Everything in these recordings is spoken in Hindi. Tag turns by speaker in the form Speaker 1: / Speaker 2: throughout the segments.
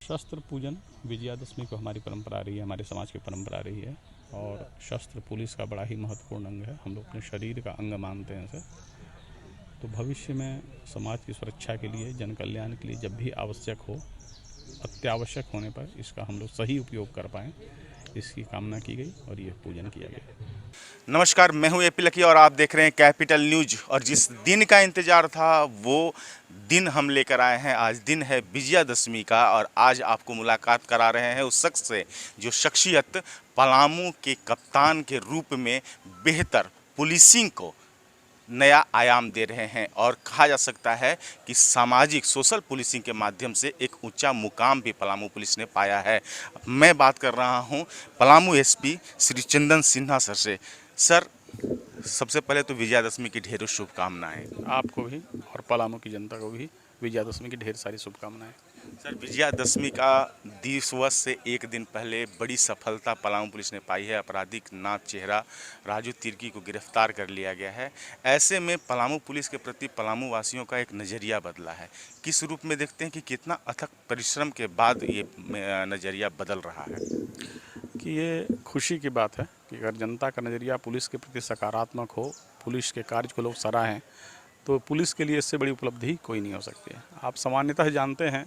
Speaker 1: शस्त्र पूजन विजयादशमी को हमारी परंपरा रही है, हमारे समाज की परंपरा रही है। और शस्त्र पुलिस का बड़ा ही महत्वपूर्ण अंग है, हम लोग अपने शरीर का अंग मानते हैं इसे। तो भविष्य में समाज की सुरक्षा के लिए, जन कल्याण के लिए जब भी आवश्यक हो, अत्यावश्यक होने पर इसका हम लोग सही उपयोग कर पाएँ, इसकी कामना की गई और ये पूजन किया गया।
Speaker 2: नमस्कार, मैं हूं एपी लकी और आप देख रहे हैं कैपिटल न्यूज। और जिस दिन का इंतजार था वो दिन हम लेकर आए हैं। आज दिन है विजयादशमी का और आज आपको मुलाकात करा रहे हैं उस शख्स से जो शख्सियत पलामू के कप्तान के रूप में बेहतर पुलिसिंग को नया आयाम दे रहे हैं और कहा जा सकता है कि सामाजिक सोशल पुलिसिंग के माध्यम से एक ऊंचा मुकाम भी पलामू पुलिस ने पाया है। मैं बात कर रहा हूं पलामू एसपी श्री चंदन सिन्हा सर से। सर, सबसे पहले तो विजयादशमी की ढेरों शुभकामनाएं।
Speaker 1: आपको भी और पलामू की जनता को भी विजयादशमी की ढेर सारी शुभकामनाएं।
Speaker 2: सर, विजयादशमी का दिवस से एक दिन पहले बड़ी सफलता पलामू पुलिस ने पाई है। आपराधिक नाथ चेहरा राजू तिर्की को गिरफ्तार कर लिया गया है। ऐसे में पलामू पुलिस के प्रति पलामू वासियों का एक नज़रिया बदला है। किस रूप में देखते हैं कि कितना अथक परिश्रम के बाद ये नज़रिया बदल रहा है?
Speaker 1: कि ये खुशी की बात है कि अगर जनता का नज़रिया पुलिस के प्रति सकारात्मक हो, पुलिस के कार्य को लोग सराहें, तो पुलिस के लिए इससे बड़ी उपलब्धि कोई नहीं हो सकती है। आप सामान्यतः जानते हैं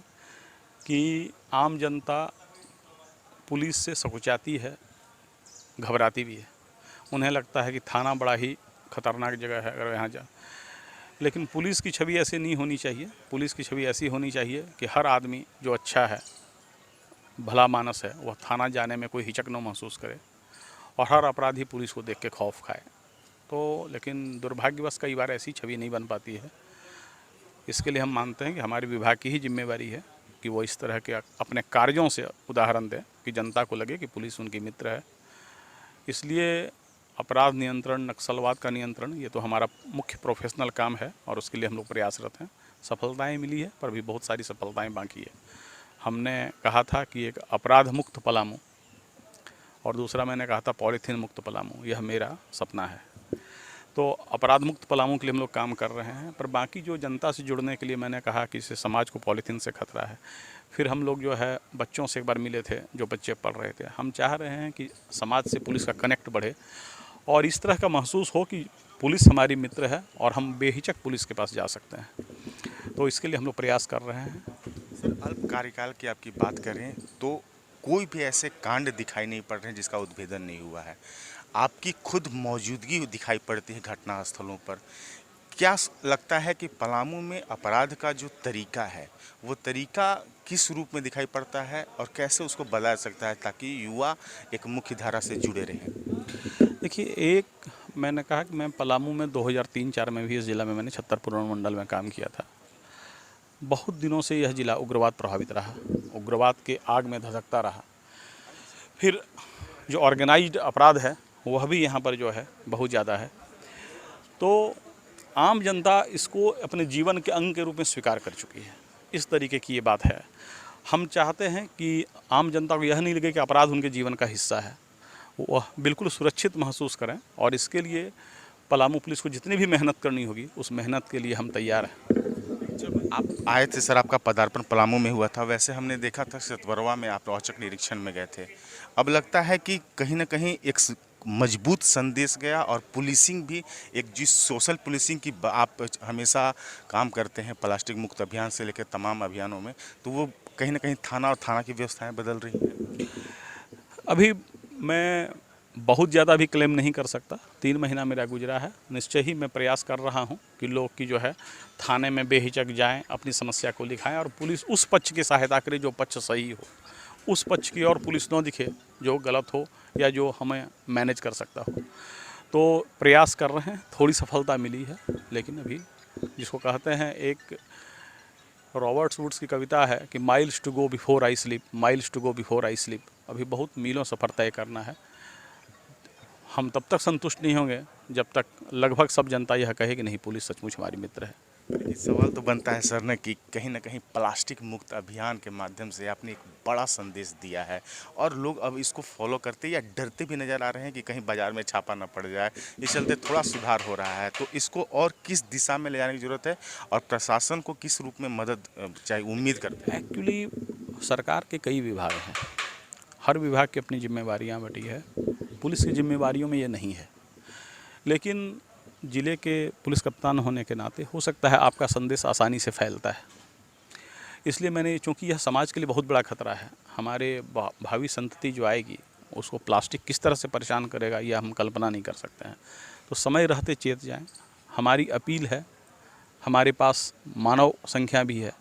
Speaker 1: कि आम जनता पुलिस से सकुचाती है, घबराती भी है। उन्हें लगता है कि थाना बड़ा ही खतरनाक जगह है अगर यहाँ जा, लेकिन पुलिस की छवि ऐसी नहीं होनी चाहिए। पुलिस की छवि ऐसी होनी चाहिए कि हर आदमी जो अच्छा है, भला मानस है, वह थाना जाने में कोई हिचक न महसूस करे और हर अपराधी पुलिस को देख के खौफ खाए। तो लेकिन दुर्भाग्यवश कई बार ऐसी छवि नहीं बन पाती है। इसके लिए हम मानते हैं कि हमारे विभाग की ही जिम्मेवारी है कि वो इस तरह के अपने कार्यों से उदाहरण दें कि जनता को लगे कि पुलिस उनकी मित्र है। इसलिए अपराध नियंत्रण, नक्सलवाद का नियंत्रण, ये तो हमारा मुख्य प्रोफेशनल काम है और उसके लिए हम लोग प्रयासरत हैं। सफलताएं मिली है, पर भी बहुत सारी सफलताएं बाकी है। हमने कहा था कि एक अपराध मुक्त पलामू और दूसरा मैंने कहा था पॉलीथीन मुक्त पलामू, यह मेरा सपना है। तो अपराध मुक्त पलामू के लिए हम लोग काम कर रहे हैं, पर बाकी जो जनता से जुड़ने के लिए मैंने कहा कि इससे समाज को पॉलीथीन से खतरा है। फिर हम लोग जो है बच्चों से एक बार मिले थे, जो बच्चे पढ़ रहे थे। हम चाह रहे हैं कि समाज से पुलिस का कनेक्ट बढ़े और इस तरह का महसूस हो कि पुलिस हमारी मित्र है और हम बेहिचक पुलिस के पास जा सकते हैं। तो इसके लिए हम लोग प्रयास कर रहे हैं।
Speaker 2: सर, अल्प कार्यकाल की आपकी बात करें तो कोई भी ऐसे कांड दिखाई नहीं पड़ रहे हैं जिसका उद्भेदन नहीं हुआ है। आपकी खुद मौजूदगी दिखाई पड़ती है घटना स्थलों पर। क्या लगता है कि पलामू में अपराध का जो तरीका है वो तरीका किस रूप में दिखाई पड़ता है और कैसे उसको बदला सकता है ताकि युवा एक मुख्य धारा से जुड़े रहें?
Speaker 1: देखिए, एक मैंने कहा कि मैं पलामू में 2003-04 में भी इस ज़िला में मैंने छतरपुर मंडल में काम किया था। बहुत दिनों से यह ज़िला उग्रवाद प्रभावित रहा, उग्रवाद के आग में धधकता रहा। फिर जो ऑर्गेनाइज्ड अपराध है वह भी यहाँ पर जो है बहुत ज़्यादा है। तो आम जनता इसको अपने जीवन के अंग के रूप में स्वीकार कर चुकी है। इस तरीके की ये बात है। हम चाहते हैं कि आम जनता को यह नहीं लगे कि अपराध उनके जीवन का हिस्सा है, वह बिल्कुल सुरक्षित महसूस करें। और इसके लिए पलामू पुलिस को जितनी भी मेहनत करनी होगी, उस मेहनत के लिए हम तैयार हैं।
Speaker 2: जब आप आए थे सर, आपका पदार्पण पलामू में हुआ था, वैसे हमने देखा था सतवरवा में आप औचक निरीक्षण में गए थे। अब लगता है कि कहीं ना कहीं एक मजबूत संदेश गया और पुलिसिंग भी एक जिस सोशल पुलिसिंग की आप हमेशा काम करते हैं प्लास्टिक मुक्त अभियान से लेकर तमाम अभियानों में, तो वो कहीं ना कहीं थाना और थाना की व्यवस्थाएं बदल रही हैं।
Speaker 1: अभी मैं बहुत ज़्यादा भी क्लेम नहीं कर सकता। 3 महीना मेरा गुजरा है। निश्चय ही मैं प्रयास कर रहा हूं कि लोग की जो है थाने में बेहिचक जाएं, अपनी समस्या को लिखाएं और पुलिस उस पक्ष की सहायता करे जो पक्ष सही हो। उस पक्ष की और पुलिस न दिखे जो गलत हो या जो हमें मैनेज कर सकता हो। तो प्रयास कर रहे हैं, थोड़ी सफलता मिली है, लेकिन अभी जिसको कहते हैं, एक रॉबर्ट्स वुड्स की कविता है कि miles to go before I sleep, miles to go before I sleep. अभी बहुत मीलों सफ़र तय करना है। हम तब तक संतुष्ट नहीं होंगे जब तक लगभग सब जनता यह कहे कि नहीं, पुलिस सचमुच हमारी मित्र है।
Speaker 2: इस सवाल तो बनता है सर ने कि कहीं ना कहीं प्लास्टिक मुक्त अभियान के माध्यम से आपने एक बड़ा संदेश दिया है और लोग अब इसको फॉलो करते या डरते भी नज़र आ रहे हैं कि कहीं बाजार में छापा ना पड़ जाए। इस चलते थोड़ा सुधार हो रहा है, तो इसको और किस दिशा में ले जाने की ज़रूरत है और प्रशासन को किस रूप में मदद चाहिए, उम्मीद करते हैं?
Speaker 1: एक्चुअली सरकार के कई विभाग हैं, हर विभाग की अपनी जिम्मेवारियां बटी है। पुलिस की जिम्मेवारियों में ये नहीं है, लेकिन ज़िले के पुलिस कप्तान होने के नाते हो सकता है आपका संदेश आसानी से फैलता है। इसलिए मैंने, चूँकि यह समाज के लिए बहुत बड़ा खतरा है, हमारे भावी संतति जो आएगी उसको प्लास्टिक किस तरह से परेशान करेगा यह हम कल्पना नहीं कर सकते हैं। तो समय रहते चेत जाएं। हमारी अपील है, हमारे पास मानव संख्या भी है।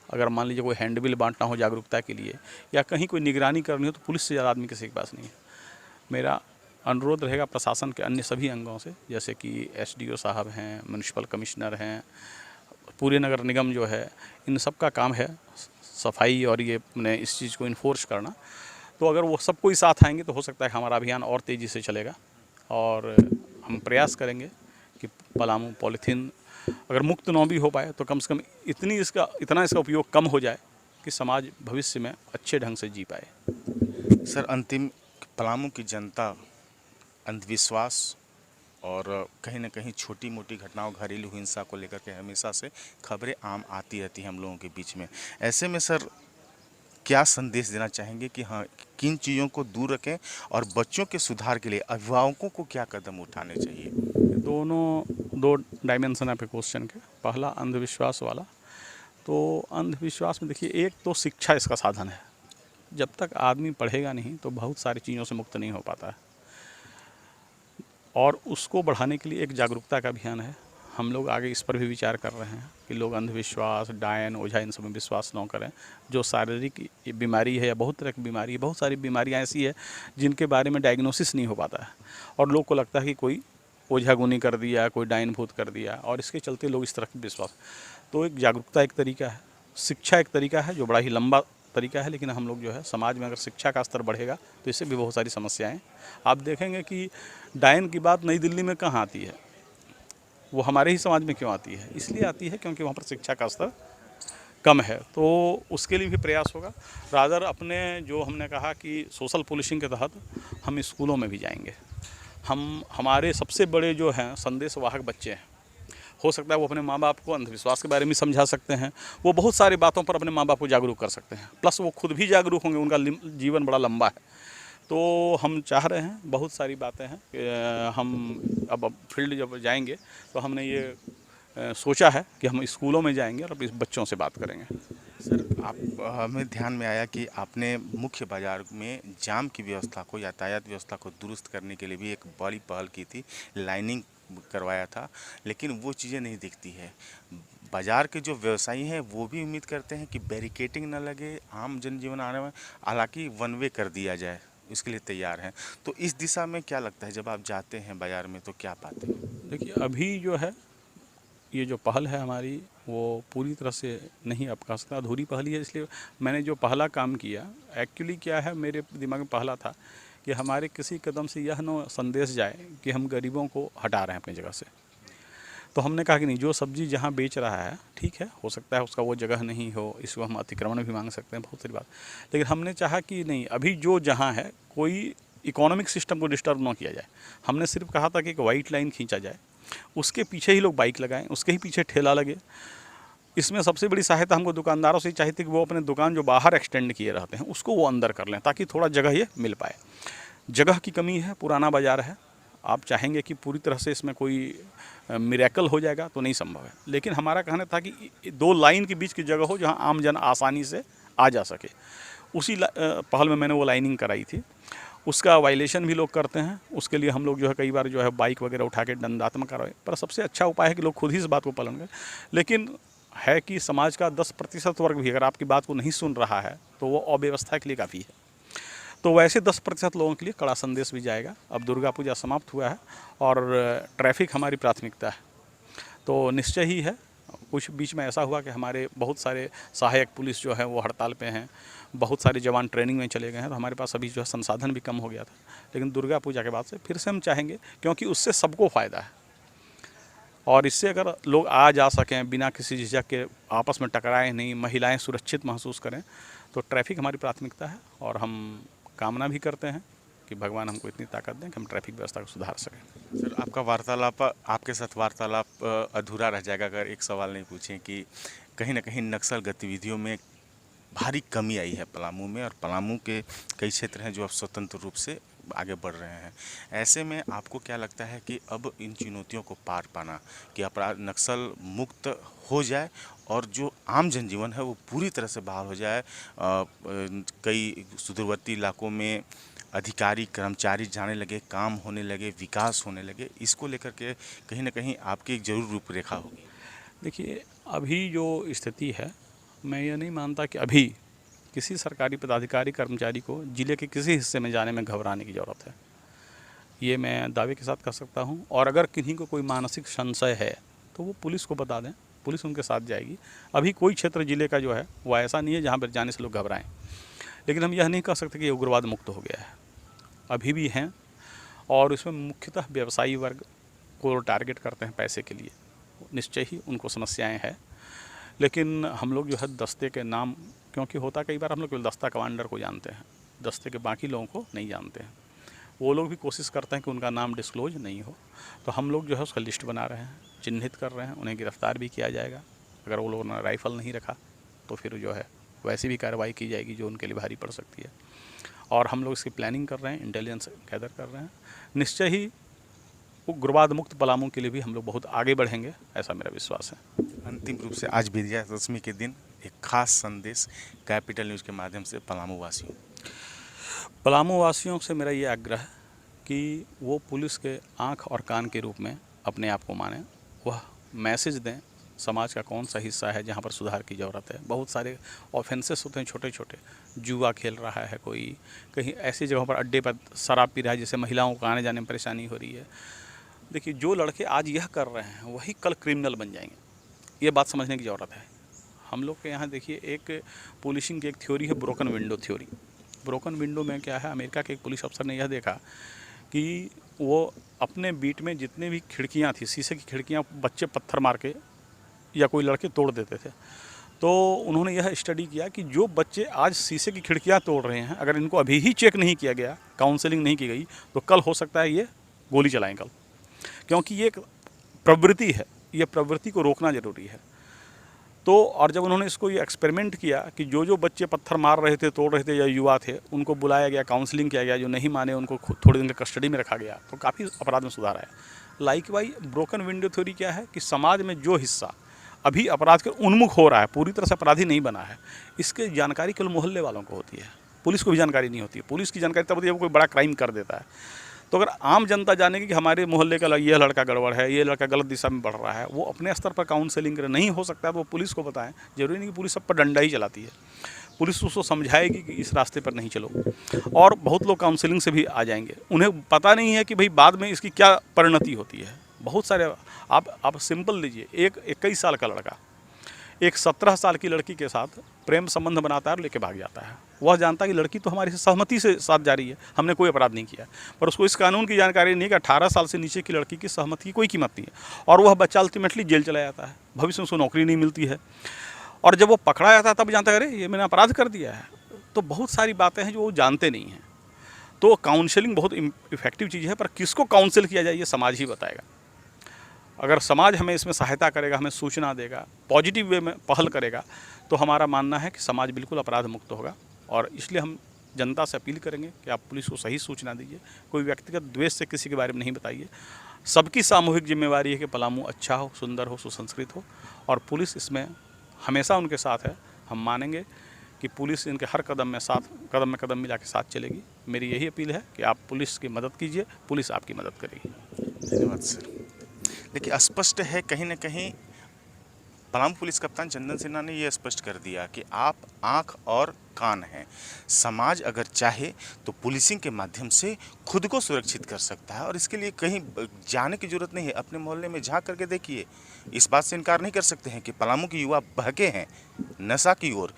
Speaker 1: अगर मान लीजिए कोई हैंडबिल बांटना हो जागरूकता के लिए या कहीं कोई निगरानी करनी हो तो पुलिस से ज़्यादा आदमी किसी के पास नहीं है। मेरा अनुरोध रहेगा प्रशासन के अन्य सभी अंगों से, जैसे कि एसडीओ साहब हैं, म्यूनिसिपल कमिश्नर हैं, पूरे नगर निगम जो है, इन सब का काम है सफाई और ये अपने इस चीज़ को इन्फोर्स करना। तो अगर वो सब कोई साथ आएंगे तो हो सकता है कि हमारा अभियान और तेज़ी से चलेगा और हम प्रयास करेंगे कि पलामू पॉलीथीन अगर मुक्त न भी हो पाए तो कम से कम इतना इसका उपयोग कम हो जाए कि समाज भविष्य में अच्छे ढंग से जी पाए।
Speaker 2: सर, अंतिम, पलामू की जनता अंधविश्वास और कहीं ना कहीं छोटी मोटी घटनाओं, घरेलू हिंसा को लेकर के हमेशा से खबरें आम आती रहती हैं हम लोगों के बीच में। ऐसे में सर क्या संदेश देना चाहेंगे कि हाँ, किन चीज़ों को दूर रखें और बच्चों के सुधार के लिए अभिभावकों को क्या कदम उठाने चाहिए?
Speaker 1: दो डायमेंशन है पे क्वेश्चन के। पहला अंधविश्वास वाला, तो अंधविश्वास में देखिए, एक तो शिक्षा इसका साधन है। जब तक आदमी पढ़ेगा नहीं तो बहुत सारी चीज़ों से मुक्त नहीं हो पाता है, और उसको बढ़ाने के लिए एक जागरूकता का अभियान है। हम लोग आगे इस पर भी विचार कर रहे हैं कि लोग अंधविश्वास, डायन, ओझा इन सब में विश्वास न करें। जो शारीरिक बीमारी है या बहुत तरह की बीमारी है, बहुत सारी बीमारियां ऐसी है जिनके बारे में डायग्नोसिस नहीं हो पाता है और लोग को लगता है कि कोई ओझा गुनी कर दिया, कोई डायन भूत कर दिया, और इसके चलते लोग इस तरह की विश्वास। तो एक जागरूकता एक तरीका है, शिक्षा एक तरीका है जो बड़ा ही लंबा तरीका है, लेकिन हम लोग जो है समाज में अगर शिक्षा का स्तर बढ़ेगा तो इससे भी बहुत सारी समस्याएं आप देखेंगे कि डायन की बात नई दिल्ली में कहाँ आती है, वो हमारे ही समाज में क्यों आती है? इसलिए आती है क्योंकि वहाँ पर शिक्षा का स्तर कम है। तो उसके लिए भी प्रयास होगा। रादर अपने जो हमने कहा कि सोशल पुलिसिंग के तहत हम स्कूलों में भी जाएंगे। हमारे सबसे बड़े जो हैं संदेश वाहक बच्चे हैं, हो सकता है वो अपने माँ बाप को अंधविश्वास के बारे में समझा सकते हैं, वो बहुत सारी बातों पर अपने माँ बाप को जागरूक कर सकते हैं, प्लस वो खुद भी जागरूक होंगे, उनका जीवन बड़ा लंबा है। तो हम चाह रहे हैं, बहुत सारी बातें हैं कि हम अब फील्ड जब जाएंगे तो हमने ये सोचा है कि हम स्कूलों में जाएंगे और बच्चों से बात करेंगे।
Speaker 2: सर, आप हमें ध्यान में आया कि आपने मुख्य बाजार में जाम की व्यवस्था को, यातायात व्यवस्था को दुरुस्त करने के लिए भी एक बड़ी पहल की थी, लाइनिंग करवाया था, लेकिन वो चीज़ें नहीं दिखती है। बाज़ार के जो व्यवसायी हैं वो भी उम्मीद करते हैं कि बैरिकेटिंग न लगे, आम जनजीवन आने में, हालांकि वन वे कर दिया जाए, इसके लिए तैयार हैं। तो इस दिशा में क्या लगता है, जब आप जाते हैं बाज़ार में तो क्या पाते हैं?
Speaker 1: देखिए, अभी जो है ये जो पहल है हमारी, वो पूरी तरह से नहीं आप कह सकता, अधूरी पहल ही है। इसलिए मैंने जो पहला काम किया, एक्चुअली क्या है, मेरे दिमाग में पहला था कि हमारे किसी कदम से यह न संदेश जाए कि हम गरीबों को हटा रहे हैं अपनी जगह से। तो हमने कहा कि नहीं, जो सब्ज़ी जहाँ बेच रहा है, ठीक है, हो सकता है उसका वो जगह नहीं हो, इसको हम अतिक्रमण भी मांग सकते हैं, बहुत सारी बात, लेकिन हमने चाहा कि नहीं, अभी जो जहाँ है कोई इकोनॉमिक सिस्टम को डिस्टर्ब ना किया जाए। हमने सिर्फ कहा था कि एक वाइट लाइन खींचा जाए, उसके पीछे ही लोग बाइक लगाएं, उसके ही पीछे ठेला लगे। इसमें सबसे बड़ी सहायता हमको दुकानदारों से चाहिए थी कि वो अपने दुकान जो बाहर एक्सटेंड किए रहते हैं उसको वो अंदर कर लें, ताकि थोड़ा जगह ये मिल पाए। जगह की कमी है, पुराना बाज़ार है, आप चाहेंगे कि पूरी तरह से इसमें कोई मिरेकल हो जाएगा तो नहीं संभव है, लेकिन हमारा कहना था कि दो लाइन के बीच की जगह हो जहां आम जन आसानी से आ जा सके। उसी पहल में मैंने वो लाइनिंग कराई थी। उसका वायलेशन भी लोग करते हैं, उसके लिए हम लोग जो है कई बार जो है बाइक वगैरह उठा के दंडात्मक कार्रवाई, पर सबसे अच्छा उपाय है कि लोग खुद ही इस बात को पालन करें। लेकिन है कि समाज का 10% वर्ग भी अगर आपकी बात को नहीं सुन रहा है तो वो अव्यवस्था के लिए काफ़ी है। तो वैसे 10% लोगों के लिए कड़ा संदेश भी जाएगा। अब दुर्गा पूजा समाप्त हुआ है और ट्रैफिक हमारी प्राथमिकता है, तो निश्चय ही है। कुछ बीच में ऐसा हुआ कि हमारे बहुत सारे सहायक पुलिस जो है वो हड़ताल पे हैं, बहुत सारे जवान ट्रेनिंग में चले गए हैं, तो हमारे पास अभी जो है संसाधन भी कम हो गया था। लेकिन दुर्गा पूजा के बाद से फिर से हम चाहेंगे, क्योंकि उससे सबको फ़ायदा है, और इससे अगर लोग आ जा सकें बिना किसी झिझक के, आपस में टकराएं नहीं, महिलाएं सुरक्षित महसूस करें, तो ट्रैफिक हमारी प्राथमिकता है। और हम कामना भी करते हैं कि भगवान हमको इतनी ताकत दें कि हम ट्रैफिक व्यवस्था को सुधार सकें।
Speaker 2: सर, आपके साथ वार्तालाप अधूरा रह जाएगा अगर एक सवाल नहीं पूछें कि कहीं ना कहीं नक्सल गतिविधियों में भारी कमी आई है पलामू में, और पलामू के कई क्षेत्र हैं जो अब स्वतंत्र रूप से आगे बढ़ रहे हैं। ऐसे में आपको क्या लगता है कि अब इन चुनौतियों को पार पाना, कि अपराध नक्सल मुक्त हो जाए और जो आम जनजीवन है वो पूरी तरह से बाहर हो जाए, कई सुदूरवर्ती इलाकों में अधिकारी कर्मचारी जाने लगे, काम होने लगे, विकास होने लगे, इसको लेकर के कहीं ना कहीं आपकी एक जरूर रूपरेखा होगी?
Speaker 1: देखिए, अभी जो स्थिति है, मैं ये नहीं मानता कि अभी किसी सरकारी पदाधिकारी कर्मचारी को ज़िले के किसी हिस्से में जाने में घबराने की ज़रूरत है। ये मैं दावे के साथ कह सकता हूँ। और अगर किन्हीं को कोई मानसिक संशय है तो वो पुलिस को बता दें, पुलिस उनके साथ जाएगी। अभी कोई क्षेत्र ज़िले का जो है वो ऐसा नहीं है जहाँ पर जाने से लोग घबराएं। लेकिन हम यह नहीं कह सकते कि ये उग्रवाद मुक्त हो गया है, अभी भी हैं। और इसमें मुख्यतः व्यवसायी वर्ग को टारगेट करते हैं पैसे के लिए, निश्चय ही उनको समस्याएं हैं। लेकिन हम लोग जो है दस्ते के नाम, क्योंकि होता कई बार हम लोग केवल दस्ता कमांडर को जानते हैं, दस्ते के बाकी लोगों को नहीं जानते हैं। वो लोग भी कोशिश करते हैं कि उनका नाम डिस्क्लोज नहीं हो, तो हम लोग जो है उसका लिस्ट बना रहे हैं, चिन्हित कर रहे हैं, उन्हें गिरफ्तार भी किया जाएगा। अगर वो लोगों ने राइफ़ल नहीं रखा तो फिर जो है वैसी भी कार्रवाई की जाएगी जो उनके लिए भारी पड़ सकती है। और हम लोग इसकी प्लानिंग कर रहे हैं, इंटेलिजेंस गैदर कर रहे हैं। निश्चय ही उग्रवाद मुक्त पलामू के लिए भी हम लोग बहुत आगे बढ़ेंगे, ऐसा मेरा विश्वास है।
Speaker 2: अंतिम रूप से आज विजयादशमी के दिन एक खास संदेश कैपिटल न्यूज़ के माध्यम से
Speaker 1: पलामू वासियों से मेरा ये आग्रह है कि वो पुलिस के आँख और कान के रूप में अपने आप को मानें, वह मैसेज दें समाज का कौन सा हिस्सा है जहाँ पर सुधार की ज़रूरत है। बहुत सारे ऑफेंसेस होते हैं छोटे छोटे, जुआ खेल रहा है कोई, कहीं ऐसी जगहों पर अड्डे पर शराब पी रहा है जिससे महिलाओं को आने जाने में परेशानी हो रही है। देखिए, जो लड़के आज यह कर रहे हैं वही कल क्रिमिनल बन जाएंगे, ये बात समझने की ज़रूरत है। हम लोग के यहाँ देखिए, एक पुलिसिंग की एक थ्योरी है broken window theory. Broken window में क्या है, अमेरिका के एक पुलिस अफसर ने यह देखा कि वो अपने बीट में जितने भी खिड़कियाँ थी, शीशे की खिड़कियाँ, बच्चे पत्थर मार के या कोई लड़के तोड़ देते थे। तो उन्होंने यह स्टडी किया कि जो बच्चे आज शीशे की खिड़कियाँ तोड़ रहे हैं, अगर इनको अभी ही चेक नहीं किया गया, काउंसलिंग नहीं की गई, तो कल हो सकता है ये गोली चलाएं कल, क्योंकि ये एक प्रवृत्ति है, ये प्रवृत्ति को रोकना ज़रूरी है। तो और जब उन्होंने इसको ये एक्सपेरिमेंट किया कि जो बच्चे पत्थर मार रहे थे, तोड़ रहे थे या युवा थे, उनको बुलाया गया, काउंसलिंग किया गया, जो नहीं माने उनको थोड़े दिन का कस्टडी में रखा गया, तो काफ़ी अपराध में सुधार आया। लाइकवाइज ब्रोकन विंडो थ्योरी क्या है कि समाज में जो हिस्सा अभी अपराध के उन्मुख हो रहा है, पूरी तरह से अपराधी नहीं बना है, इसकी जानकारी केवल मोहल्ले वालों को होती है, पुलिस को भी जानकारी नहीं होती है। पुलिस की जानकारी तब होती है वो कोई बड़ा क्राइम कर देता है। तो अगर आम जनता जानेगी कि हमारे मोहल्ले का ये लड़का गड़बड़ है, ये लड़का गलत दिशा में बढ़ रहा है, वो अपने स्तर पर काउंसलिंग करें, नहीं हो सकता है वो पुलिस को बताएं। जरूरी नहीं कि पुलिस सब पर डंडा ही चलाती है, पुलिस उसको समझाएगी कि इस रास्ते पर नहीं चलो। और बहुत लोग काउंसलिंग से भी आ जाएंगे, उन्हें पता नहीं है कि भाई बाद में इसकी क्या परिणति होती है। बहुत सारे आप सिंपल लीजिए, एक 21 साल का लड़का एक 17 साल की लड़की के साथ प्रेम संबंध बनाता है और लेके भाग जाता है। वह जानता है कि लड़की तो हमारी सहमति से साथ जा रही है, हमने कोई अपराध नहीं किया, पर उसको इस कानून की जानकारी नहीं कि 18 साल से नीचे की लड़की की सहमति की कोई कीमत नहीं है, और वह बच्चा अल्टीमेटली जेल चला जाता है, भविष्य में उसको नौकरी नहीं मिलती है, और जब वो पकड़ा जाता है तब जानता है अरे ये मैंने अपराध कर दिया है। तो बहुत सारी बातें हैं जो वो जानते नहीं हैं। तो काउंसलिंग बहुत इफेक्टिव चीज़ है, पर किसको काउंसिल किया जाए ये समाज ही बताएगा। अगर समाज हमें इसमें सहायता करेगा, हमें सूचना देगा, पॉजिटिव वे में पहल करेगा, तो हमारा मानना है कि समाज बिल्कुल अपराध मुक्त होगा। और इसलिए हम जनता से अपील करेंगे कि आप पुलिस को सही सूचना dीजिए, कोई व्यक्तिगत द्वेष से किसी के बारे में नहीं बताइए। सबकी सामूहिक जिम्मेवारी है कि पलामू अच्छा हो, सुंदर हो, सुसंस्कृत हो, और पुलिस इसमें हमेशा उनके साथ है। हम मानेंगे कि पुलिस इनके हर कदम में कदम मिला के साथ चलेगी। मेरी यही अपील है कि आप पुलिस की मदद कीजिए, पुलिस आपकी मदद करेगी।
Speaker 2: धन्यवाद सर। देखिए, स्पष्ट है कहीं ना कहीं पलामू पुलिस कप्तान चंदन सिन्हा ने यह स्पष्ट कर दिया कि आप आंख और कान हैं। समाज अगर चाहे तो पुलिसिंग के माध्यम से खुद को सुरक्षित कर सकता है, और इसके लिए कहीं जाने की जरूरत नहीं है। अपने मोहल्ले में झांक करके देखिए, इस बात से इनकार नहीं कर सकते हैं कि पलामू के युवा बहके हैं नशा की ओर,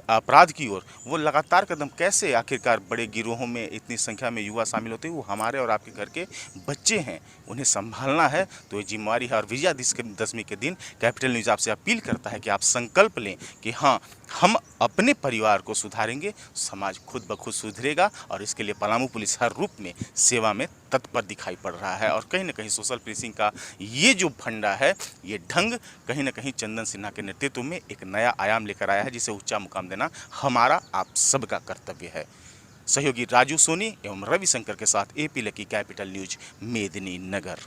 Speaker 2: अपराध की ओर। वो लगातार कदम कैसे आखिरकार बड़े गिरोहों में इतनी संख्या में युवा शामिल होते हैं, वो हमारे और आपके घर के बच्चे हैं, उन्हें संभालना है, तो ये जिम्मेवारी है। और विजयादशमी के दिन कैपिटल न्यूज़ आपसे अपील करता है कि आप संकल्प लें कि हाँ, हम अपने परिवार को सुधारेंगे, समाज खुद ब खुद सुधरेगा। और इसके लिए पलामू पुलिस हर रूप में सेवा में तत्पर दिखाई पड़ रहा है। और कहीं ना कहीं सोशल पुलिसिंग का ये जो फंडा है, ये ढंग कहीं ना कहीं चंदन सिन्हा के नेतृत्व में एक नया आयाम लेकर आया है, जिसे ऊंचा मुकाम देना हमारा आप सबका कर्तव्य है। सहयोगी राजू सोनी एवं रविशंकर के साथ AP लकी, कैपिटल न्यूज, मेदिनी नगर।